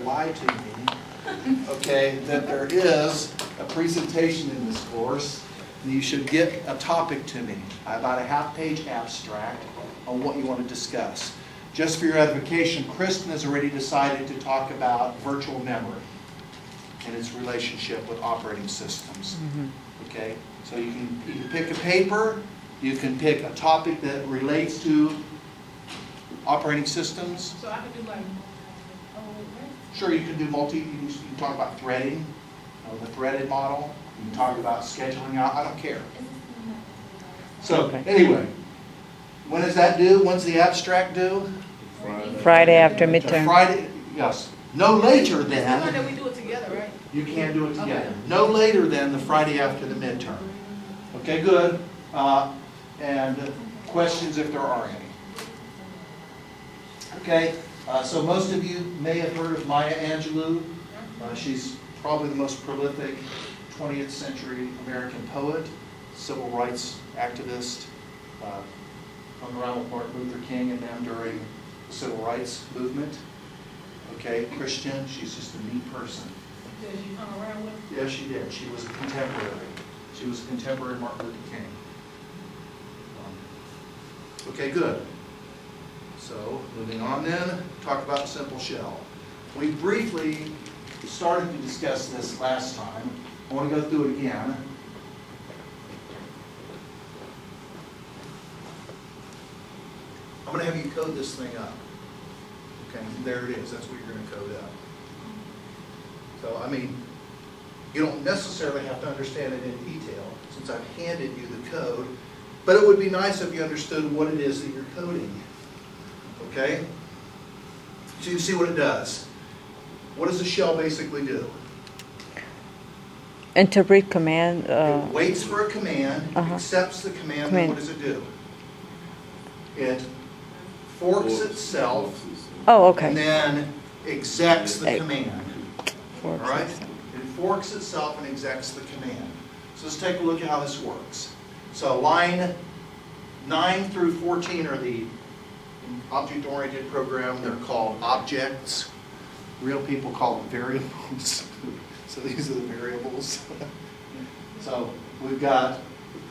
lie to me, okay, that there is a presentation in this course. And you should get a topic to me, about a half-page abstract on what you want to discuss. Just for your edification, Kristen has already decided to talk about virtual memory and its relationship with operating systems. Okay, so you can pick a paper, you can pick a topic that relates to operating systems. So I can do like, Sure, you can do you can talk about threading, the threaded model. You can talk about scheduling out. I don't care. So anyway, when is that due? When's the abstract due? Friday after midterm. Friday, yes. No later it's not than. that we do it together, right? You can't do it together. Okay. No later than the Friday after the midterm. Okay, good. And questions if there are any. Okay, so most of you may have heard of Maya Angelou. She's probably the most prolific 20th century American poet, civil rights activist, hung around with Martin Luther King and them during the civil rights movement. Okay, Christian, she's just a neat person. Did you hung around with? Yes, she did. She was a contemporary. She was a contemporary of Martin Luther King. Okay, good. So, moving on then, talk about the simple shell. We briefly started to discuss this last time. I want to go through it again. I'm going to have you code this thing up. Okay, there it is. That's what you're going to code up. So, I mean, you don't necessarily have to understand it in detail since I've handed you the code, but it would be nice if you understood what it is that you're coding. Okay? So you see what it does. What does a shell basically do? Interpret command. It waits for a command, accepts the command, and what does it do? It forks itself, and then execs the command. All right? It forks itself and execs the command. So let's take a look at how this works. So line 9 through 14 are the object-oriented program. They're called objects. Real people call them variables. So these are the variables. So we've got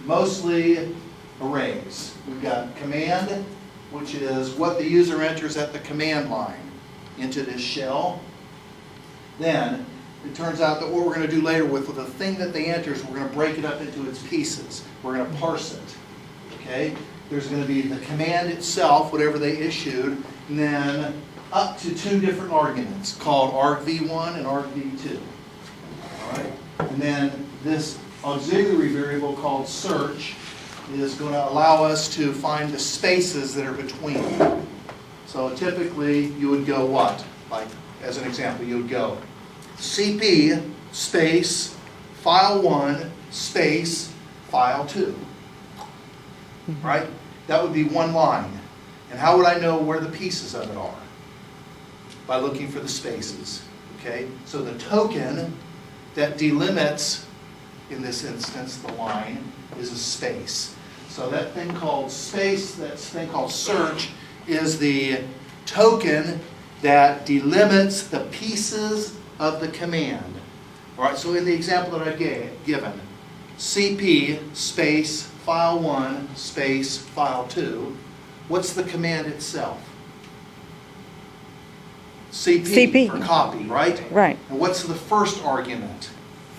mostly arrays. We've got command, which is what the user enters at the command line into this shell. Then it turns out that what we're going to do later with the thing that they enter is we're going to break it up into its pieces. We're going to parse it. Okay? There's going to be the command itself, whatever they issued, and then up to 2 different arguments called argv1 and argv2. All right? And then this auxiliary variable called search is going to allow us to find the spaces that are between. So typically you would go what? Like, as an example, you would go cp space file1 space file2. Right? That would be one line. And how would I know where the pieces of it are? By looking for the spaces. Okay? So the token that delimits, in this instance, the line, is a space. So that thing called space, that thing called search, is the token that delimits the pieces of the command. All right, so in the example that I've given, cp space file1 space file2, what's the command itself? CP for copy, right? Right. And what's the first argument?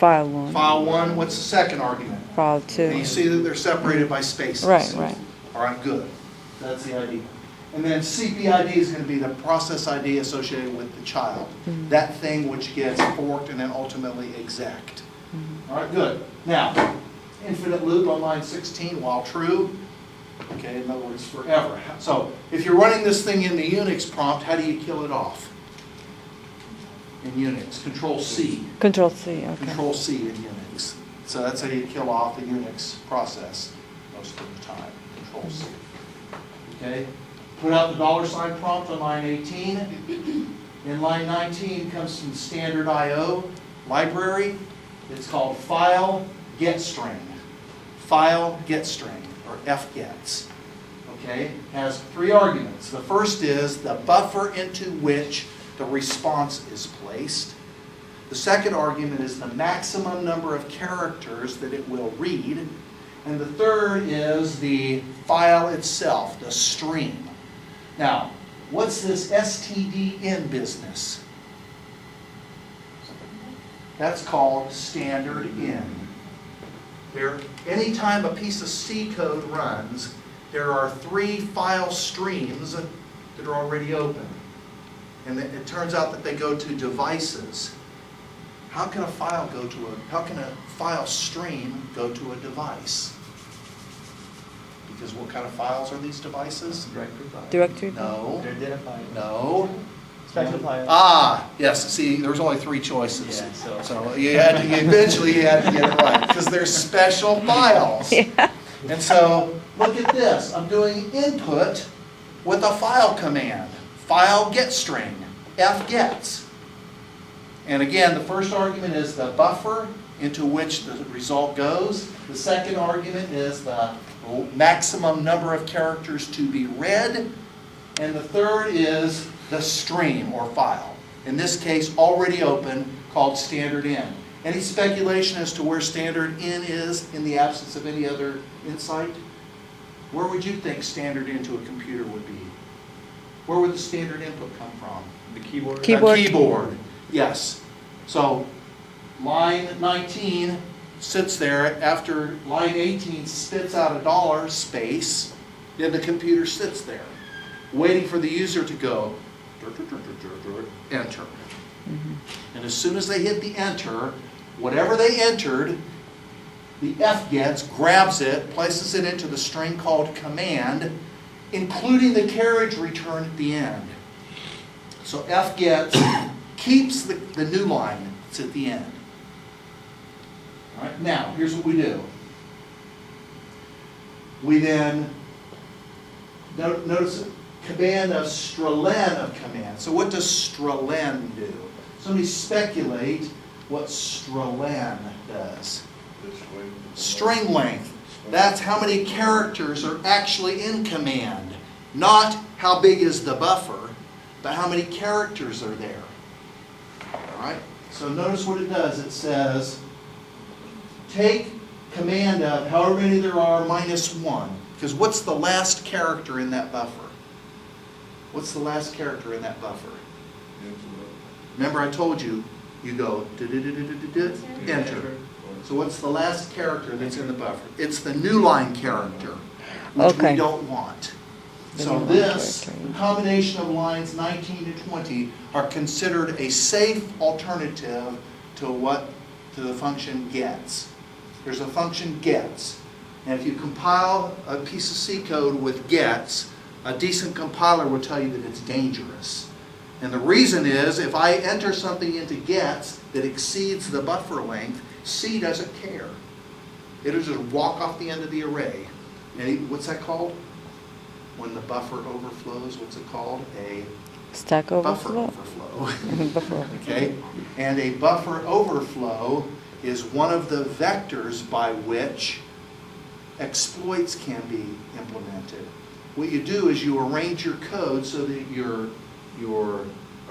File1. File1, what's the second argument? File2. And you see that they're separated by spaces. Right, right. All right, good. That's the ID. And then CPID is going to be the process ID associated with the child. That thing which gets forked and then ultimately exec'd. All right, good. Now, infinite loop on line 16, while true. Okay, in other words, forever. So, if you're running this thing in the Unix prompt, how do you kill it off? In Unix, Control C. Control C, okay. Control C in Unix. So that's how you kill off the Unix process most of the time. Control C. Okay? Put out the $sign prompt on line 18. In line 19 comes from standard I/O library. It's called file get string. File get string, or fgets. Okay? Has 3 arguments. The first is the buffer into which the response is placed. The second argument is the maximum number of characters that it will read. And the third is the file itself, the stream. Now, what's this STDN business? That's called standard in. Anytime a piece of C code runs, there are 3 file streams that are already open. And it turns out that they go to devices. How can a file stream go to a device? Because what kind of files are these devices? Directory? No. They're identified. No. Special files. Ah, yes. See, there was only 3 choices. Yeah, So eventually you had to get it right because they're special files. Yeah. And so look at this. I'm doing input with a file command. File get string. fgets. And again, the first argument is the buffer into which the result goes. The second argument is the maximum number of characters to be read. And the third is the stream or file. In this case, already open, called standard in. Any speculation as to where standard in is in the absence of any other insight? Where would you think standard into a computer would be? Where would the standard input come from? The keyboard. Keyboard. A keyboard, yes. So line 19 sits there after line 18 spits out a dollar space, then the computer sits there, waiting for the user to go, enter. And as soon as they hit the enter, whatever they entered, the fgets grabs it, places it into the string called command, including the carriage return at the end. So fgets keeps the new line that's at the end. All right, now, here's what we do. We then, notice command of strlen of command. So what does strlen do? Somebody speculate what strlen does. String length. That's how many characters are actually in command. Not how big is the buffer, but how many characters are there. All right? So notice what it does. It says, take command of however many there are minus 1. Because what's the last character in that buffer? What's the last character in that buffer? Remember I told you, you go enter. So what's the last character that's in the buffer? It's the new line character, which we don't want. So this, the combination of lines 19 to 20 are considered a safe alternative to the function gets. There's a function gets. And if you compile a piece of C code with gets, a decent compiler will tell you that it's dangerous. And the reason is, if I enter something into gets that exceeds the buffer length, C doesn't care. It'll just walk off the end of the array. And what's that called? When the buffer overflows, what's it called? A Stack overflow. Buffer overflow. Okay? And a buffer overflow is one of the vectors by which exploits can be implemented. What you do is you arrange your code so that your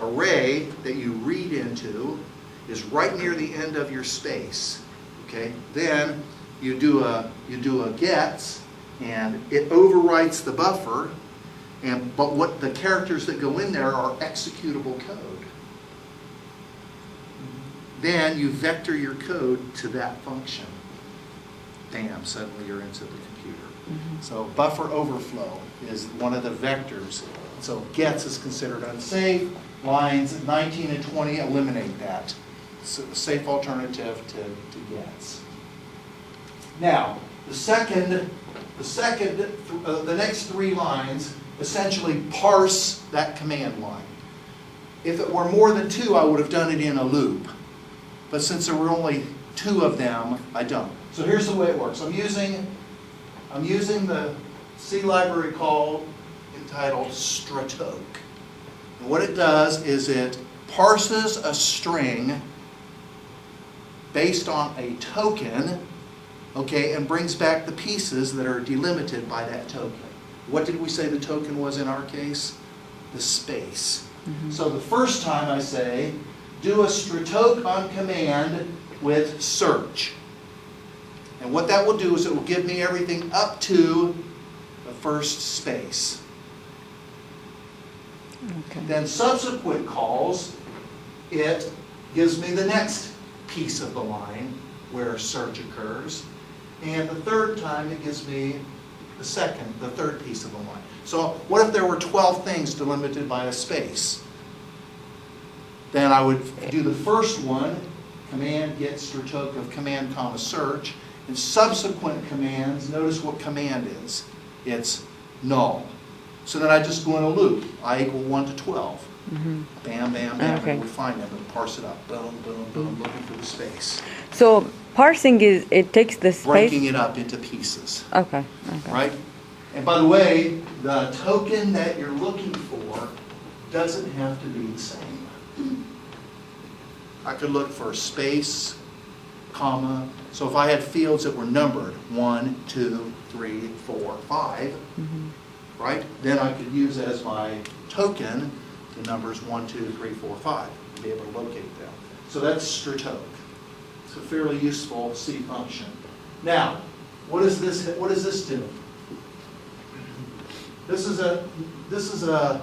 array that you read into is right near the end of your space. Okay? Then you do a gets, and it overwrites the buffer, but what the characters that go in there are executable code. Then you vector your code to that function. Bam, suddenly you're into the computer. So buffer overflow is one of the vectors. So gets is considered unsafe. Lines 19 and 20 eliminate that. It's a safe alternative to gets. Now, the next 3 lines essentially parse that command line. If it were more than 2, I would have done it in a loop. But since there were only 2 of them, I don't. So here's the way it works. I'm using the C library call entitled stratoke. And what it does is it parses a string based on a token, okay, and brings back the pieces that are delimited by that token. What did we say the token was in our case? The space. So the first time I say, do a stratoke on command with search. And what that will do is it will give me everything up to the first space. Okay. Then subsequent calls, it gives me the next piece of the line where search occurs. And the third time it gives me the third piece of the line. So what if there were 12 things delimited by a space? Then I would do the first one, command get stratoke of command comma search, and subsequent commands, notice what command is. It's null. So then I just go in a loop, I equal 1 to 12. Bam, bam, bam, Okay. and we find them and parse it up. Boom, boom, boom, looking for the space. So parsing is, it takes the space. Breaking it up into pieces, Okay. Okay. right? And by the way, the token that you're looking for doesn't have to be the same. I could look for space, comma. So if I had fields that were numbered, 1, 2, 3, 4, 5, right? Then I could use as my token the numbers 1, 2, 3, 4, 5, and be able to locate them. So that's stratoke. It's a fairly useful C function. Now, what does this do? This is a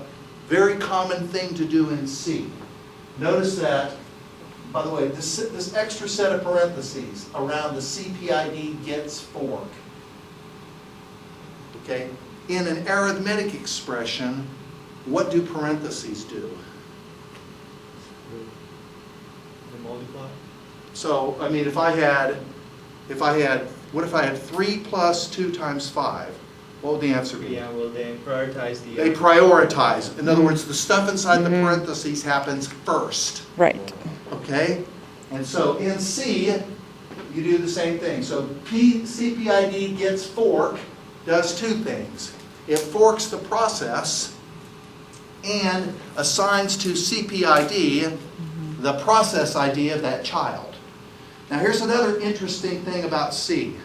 very common thing to do in C. Notice that, by the way, this extra set of parentheses around the CPID gets fork. Okay? In an arithmetic expression, what do parentheses do? They multiply? So, I mean, what if I had 3 plus 2 times 5? What would the answer be? Yeah, well, they prioritize the... They prioritize. In other words, the stuff inside the parentheses happens first. Right. Okay? And so in C, you do the same thing. So CPID gets fork, does two things. It forks the process and assigns to CPID the process ID of that child. Now here's another interesting thing about C.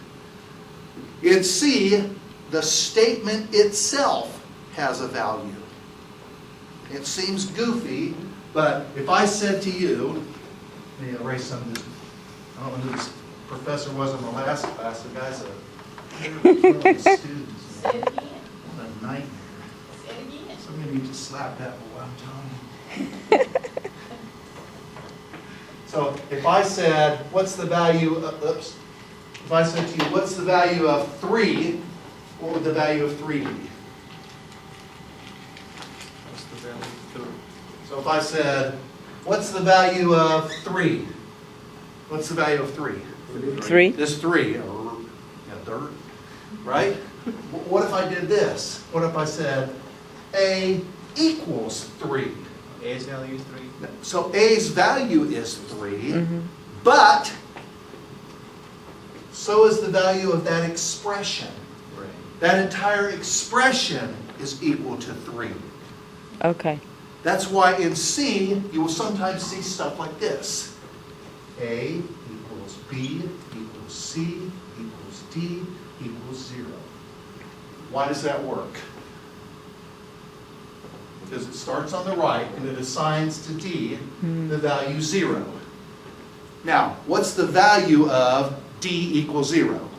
In C, the statement itself has a value. It seems goofy, but if I said to you, let me erase some of this. I don't know who this professor was in the last class. The guy's one of the students. Say it again. What a nightmare. Say it again. Somebody need to slap that while I'm telling you. So if I said, what's the value of, if I said to you, what's the value of 3, what would the value of 3 be? What's the value of 3? So if I said, what's the value of 3? What's the value of 3? 3. This 3, dirt, right? What if I did this? What if I said A equals 3? A's value is 3. So A's value is 3, but so is the value of that expression. Right. That entire expression is equal to 3. Okay. That's why in C, you will sometimes see stuff like this. A equals B equals C equals D equals 0. Why does that work? Because it starts on the right and it assigns to D the value 0. Now, what's the value of D equals 0?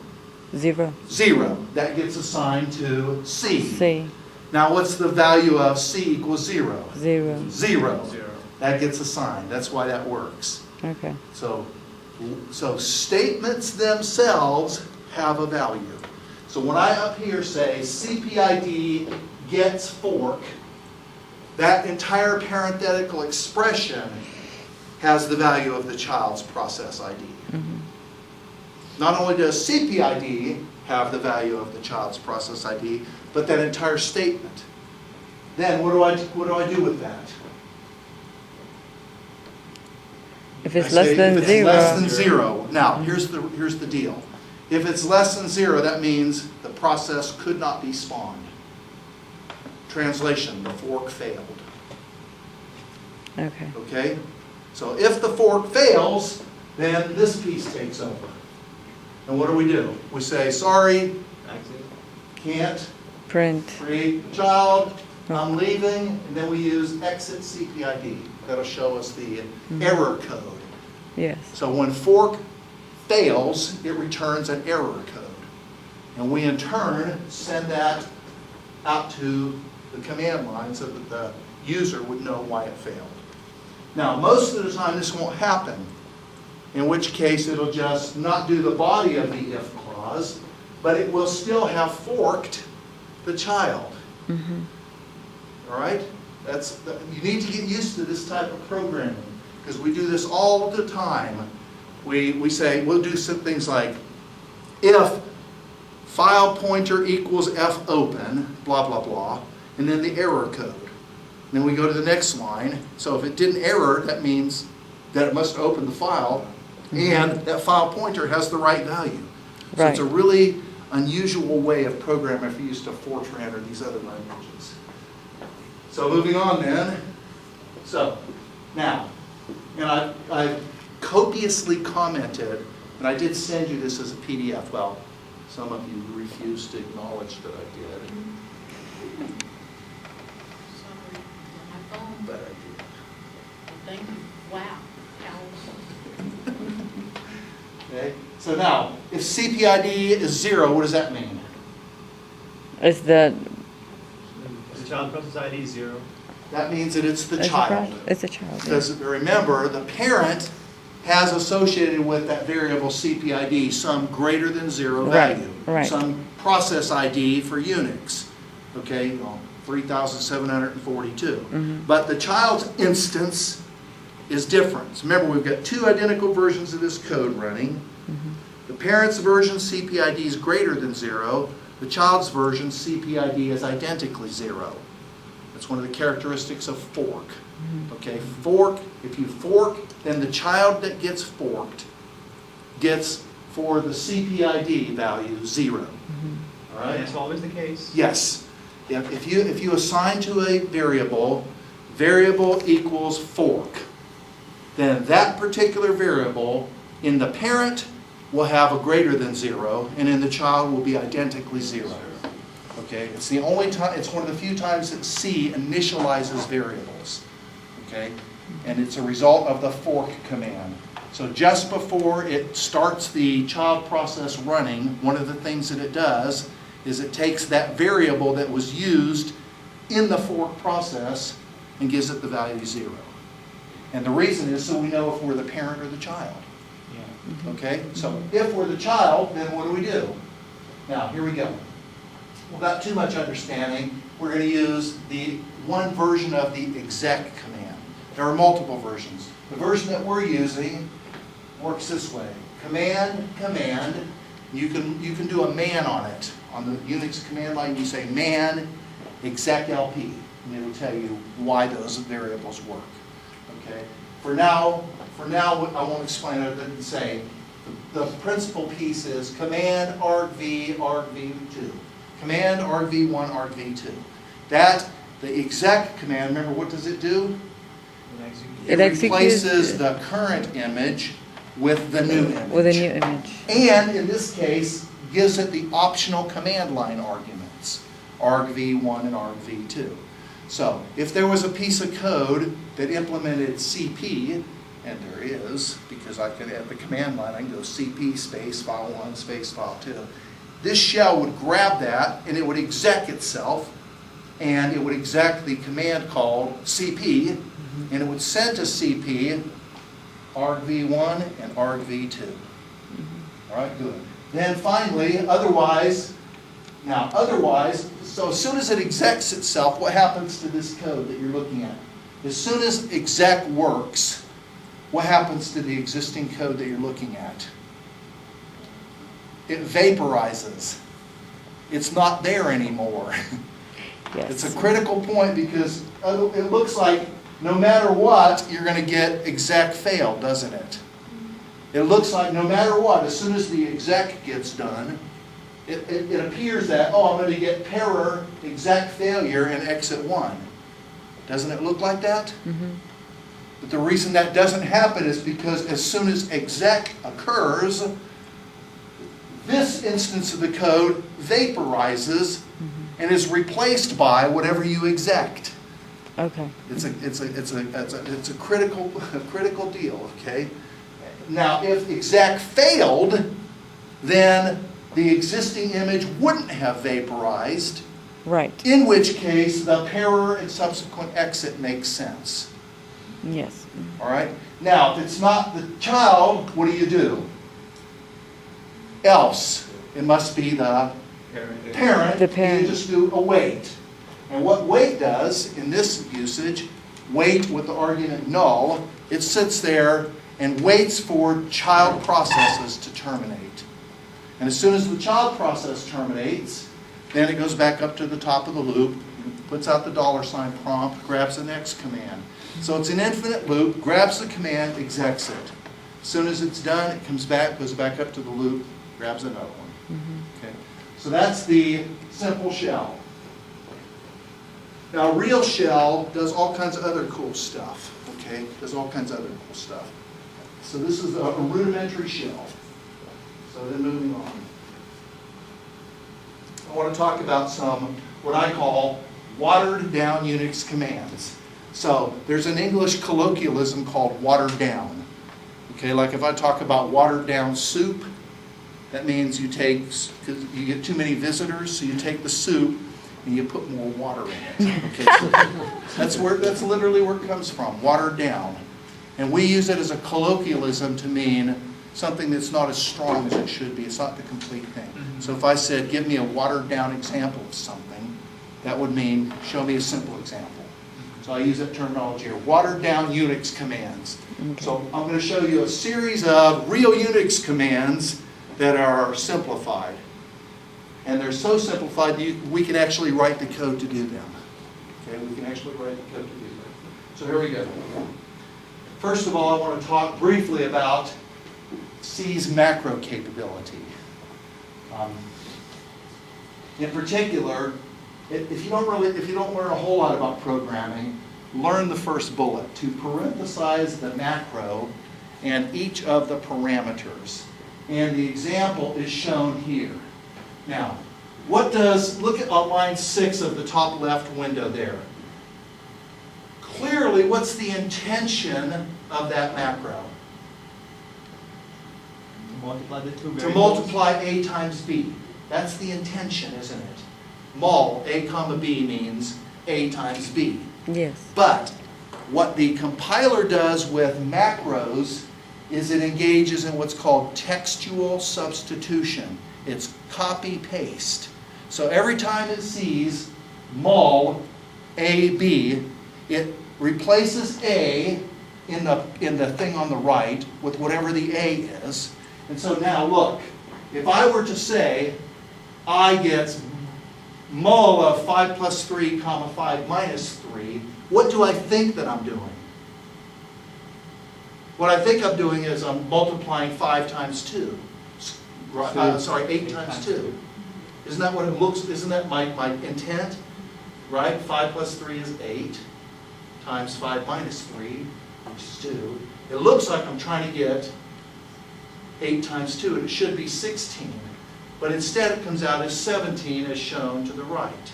0. 0. That gets assigned to C. C. Now, what's the value of C equals 0? 0. 0. 0. That gets assigned. That's why that works. Okay. So statements themselves have a value. So when I up here say CPID gets fork, that entire parenthetical expression has the value of the child's process ID. Not only does CPID have the value of the child's process ID, but that entire statement. Then what do I do with that? If it's I less say than if 0. it's less than 0. Now, here's the deal. If it's less than 0, that means the process could not be spawned. Translation, the fork failed. Okay. Okay? So if the fork fails, then this piece takes over. And what do? We say, sorry, Exit. can't Print. create child, I'm leaving, and then we use exit CPID. That'll show us the error code. Yes. So when fork fails, it returns an error code. And we in turn send that out to the command line so that the user would know why it failed. Now, most of the time this won't happen, in which case it'll just not do the body of the if clause, but it will still have forked the child. All right? You need to get used to this type of programming, because we do this all the time. We'll do some things like, if file pointer equals f open, blah, blah, blah, and then the error code. Then we go to the next line. So if it didn't error, that means that it must open the file, and that file pointer has the right value. So it's a really unusual way of programming if you used to Fortran or these other languages. So moving on then. So now, and I've copiously commented, and I did send you this as a PDF. Well, some of you refused to acknowledge that I did. Sorry, on my phone. But I did. Thank you. Wow. Okay. So now, if CPID is 0, what does that mean? Is the child process ID is 0. That means that it's the child. It's a child. Because remember, the parent has associated with that variable CPID some greater than 0 value. Right. Some process ID for Unix. Okay, 3,742. But the child's instance is different. Remember, we've got 2 identical versions of this code running. The parent's version CPID is greater than 0. The child's version CPID is identically 0. That's one of the characteristics of fork. Okay, fork, if you fork, then the child that gets forked gets, for the CPID value, 0. All right? And that's always the case? Yes. If you assign to a variable equals fork, then that particular variable in the parent will have a greater than 0, and in the child will be identically 0. Okay, it's the only time, it's one of the few times that C initializes variables. Okay, and it's a result of the fork command. So just before it starts the child process running, one of the things that it does is it takes that variable that was used in the fork process and gives it the value 0. And the reason is so we know if we're the parent or the child. Okay, so if we're the child, then what do? Now, here we go. Without too much understanding, we're going to use the one version of the exec command. There are multiple versions. The version that we're using works this way. Command, you can do a man on it. On the Unix command line, you say man exec LP, and it'll tell you why those variables work. Okay. For now, I won't explain it and say the principal piece is command argv argv2. Command argv1 argv2. The exec command, remember what does it do? It replaces the current image with the new image. With a new image. And in this case, gives it the optional command line arguments, argv1 and argv2. So if there was a piece of code that implemented CP, and there is, because I could at the command line, I can go CP space file 1 space file 2. This shell would grab that and it would exec itself, and it would exec the command called CP, and it would send to CP argv1 and argv2. All right, good. Then finally, otherwise, so as soon as it execs itself, what happens to this code that you're looking at? As soon as exec works, what happens to the existing code that you're looking at? It vaporizes. It's not there anymore. Yes. It's a critical point because it looks like no matter what, you're going to get exec fail, doesn't it? It looks like no matter what, as soon as the exec gets done, it appears that, I'm going to get error, exec failure, and exit 1. Doesn't it look like that? But the reason that doesn't happen is because as soon as exec occurs, this instance of the code vaporizes and is replaced by whatever you exect. Okay. It's a critical deal, okay? Now, if exec failed, then the existing image wouldn't have vaporized, Right. in which case the pairer and subsequent exit makes sense. Yes. All right? Now, if it's not the child, what do? Else, it must be the parent. The parent. You just do await. And what wait does in this usage, wait with the argument null, it sits there and waits for child processes to terminate. And as soon as the child process terminates, then it goes back up to the top of the loop, puts out the $sign prompt, grabs the next command. So it's an infinite loop, grabs the command, execs it. As soon as it's done, it comes back, goes back up to the loop, grabs another one. Okay. So that's the simple shell. Now, a real shell does all kinds of other cool stuff. Okay, does all kinds of other cool stuff. So this is a rudimentary shell. So then moving on. I want to talk about some, what I call, watered down Unix commands. So there's an English colloquialism called watered down. Okay, like if I talk about watered down soup, that means you take, because you get too many visitors, so you take the soup and you put more water in it. Okay, so that's literally where it comes from, watered down. And we use it as a colloquialism to mean something that's not as strong as it should be. It's not the complete thing. So if I said, give me a watered down example of something, that would mean, show me a simple example. So I use that terminology here, watered down Unix commands. Okay. So I'm going to show you a series of real Unix commands that are simplified. And they're so simplified that we can actually write the code to do them. Okay, we can actually write the code to do them. So here we go. First of all, I want to talk briefly about C's macro capability. In particular, if you don't learn a whole lot about programming, learn the first bullet, to parenthesize the macro and each of the parameters. And the example is shown here. Now, look at on line 6 of the top left window there. Clearly, what's the intention of that macro? To multiply the two variables. To multiply A times B. That's the intention, isn't it? Mul, A comma B means A times B. Yes. But what the compiler does with macros is it engages in what's called textual substitution. It's copy-paste. So every time it sees mul AB, it replaces A in the thing on the right with whatever the A is. And so now look, if I were to say I gets mul of 5 plus 3 comma 5 minus 3, what do I think that I'm doing? What I think I'm doing is I'm multiplying 5 times 2. Sorry, 8 times 2. Isn't that what it looks, isn't that my intent? Right? 5 plus 3 is 8 times 5 minus 3, which is 2. It looks like I'm trying to get 8 times 2, and it should be 16. But instead it comes out as 17 as shown to the right.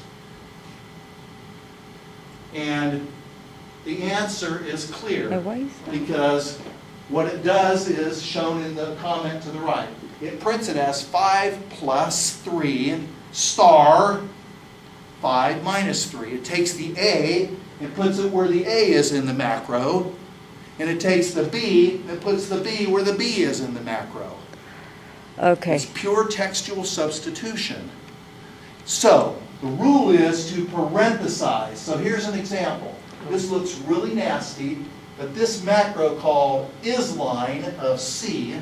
And the answer is clear. Now, why is that? Because what it does is shown in the comment to the right. It prints it as 5 plus 3 star 5 minus 3. It takes the A and puts it where the A is in the macro. And it takes the B and puts the B where the B is in the macro. Okay. It's pure textual substitution. So, the rule is to parenthesize. So here's an example. This looks really nasty, but this macro called isLine of C,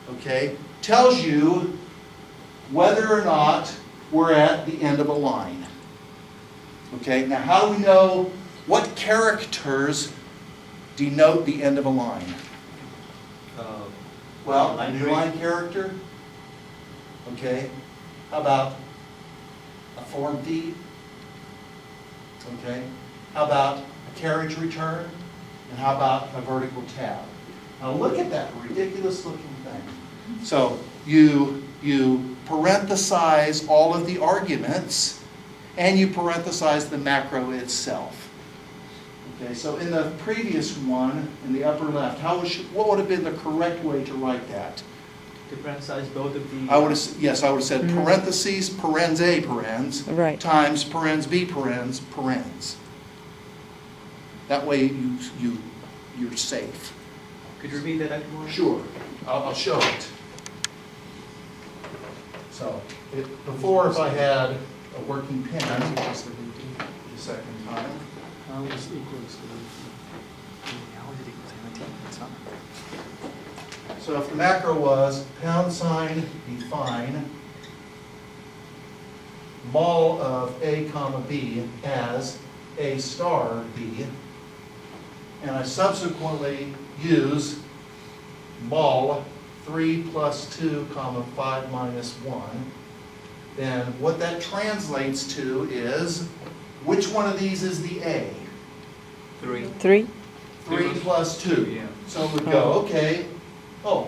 okay, tells you whether or not we're at the end of a line. Okay, now how do we know what characters denote the end of a line? Well, a new line character. Okay. How about a form D? Okay. How about a carriage return? And how about a vertical tab? Now look at that ridiculous looking thing. So you parenthesize all of the arguments, and you parenthesize the macro itself. Okay, so in the previous one, in the upper left, what would have been the correct way to write that? To parenthesize both of the. I would have said parentheses, parens A, parens, Right. times parens B, parens, parens. That way you're safe. Could you repeat that, Dr. Moore? Sure, I'll show it. So, before if I had a working pen, the second time. How is equals to? How is it equal to 17? It's not. So if the macro was # define mol of A comma B as A star B, and I subsequently use mol 3 plus 2 comma 5 minus 1, then what that translates to is, which one of these is the A? 3. 3? 3 plus 2. Yeah. So it would go, okay, A,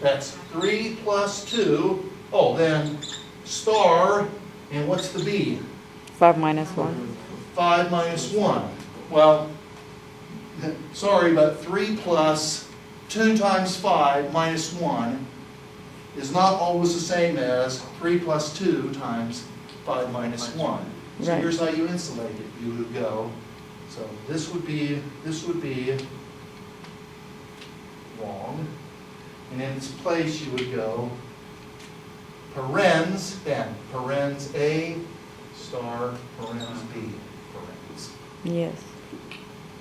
that's 3 plus 2. Then star, and what's the B? 5 minus 1. 5 minus 1. Well, sorry, but 3 plus 2 times 5 minus 1 is not always the same as 3 plus 2 times 5 minus 1. So Right. here's how you insulate it. You would go, so this would be wrong. And in its place you would go parens A star parens B parens. Yes.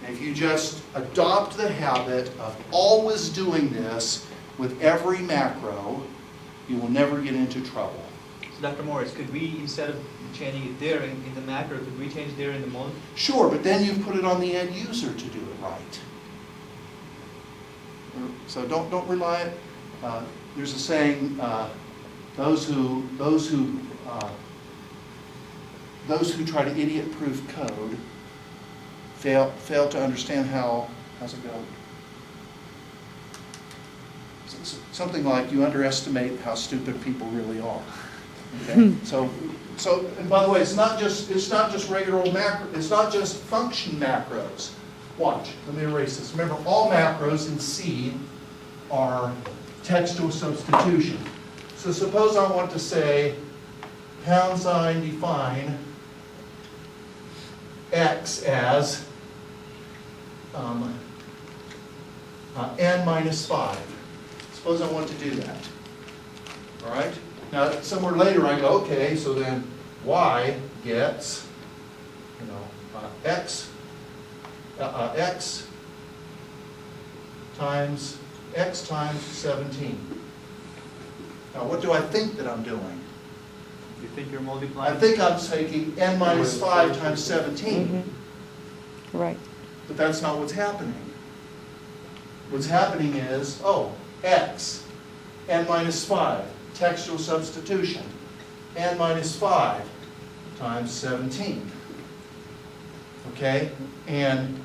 And if you just adopt the habit of always doing this with every macro, you will never get into trouble. So Dr. Morris, could we, instead of changing it there in the macro, could we change there in the mode? Sure, but then you put it on the end user to do it right. So don't rely. There's a saying: those who try to idiot-proof code fail to understand how. How's it go? Something like you underestimate how stupid people really are. Okay? So, and by the way, it's not just regular old macro. It's not just function macros. Watch. Let me erase this. Remember, all macros in C are textual substitution. So suppose I want to say # define x as n minus 5. Suppose I want to do that. All right? Now, somewhere later I go, okay, so then y gets, x times 17. Now, what do I think that I'm doing? You think you're multiplying? I think I'm taking n minus 5 times 17. Right. But that's not what's happening. What's happening is, x, n minus 5, textual substitution, n minus 5 times 17. Okay? And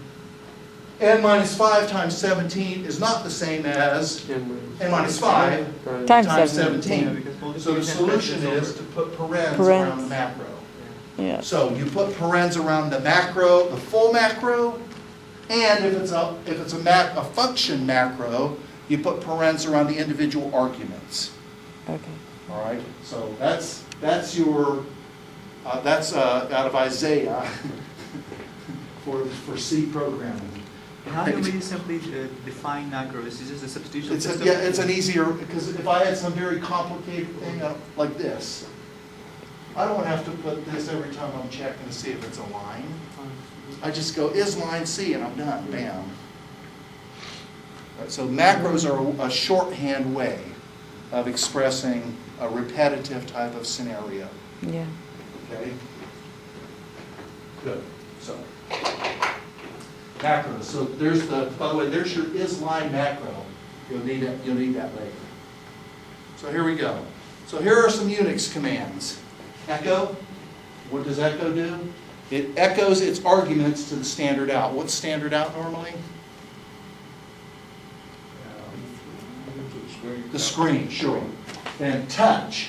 n minus 5 times 17 is not the same as n minus 5 times 17. So the solution is to put parens around the macro. Yeah. So you put parens around the macro, the full macro, and if it's a function macro, you put parens around the individual arguments. Okay. All right. So that's out of Isaiah for C programming. And how do we simply define macros? Is this a substitution It's system? it's an easier, because if I had some very complicated thing like this, I don't have to put this every time I'm checking to see if it's a line. I just go, is line C, and I'm done, bam. Right, so macros are a shorthand way of expressing a repetitive type of scenario. Yeah. Okay? Good. So, macros. So there's by the way, there's your is-line macro. You'll need that later. So here we go. So here are some Unix commands. Echo. What does echo do? It echoes its arguments to the standard out. What's standard out normally? The screen, sure. Then touch.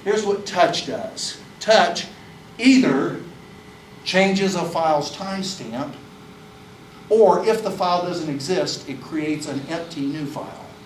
Here's what touch does. Touch either changes a file's timestamp, or if the file doesn't exist, it creates an empty new file.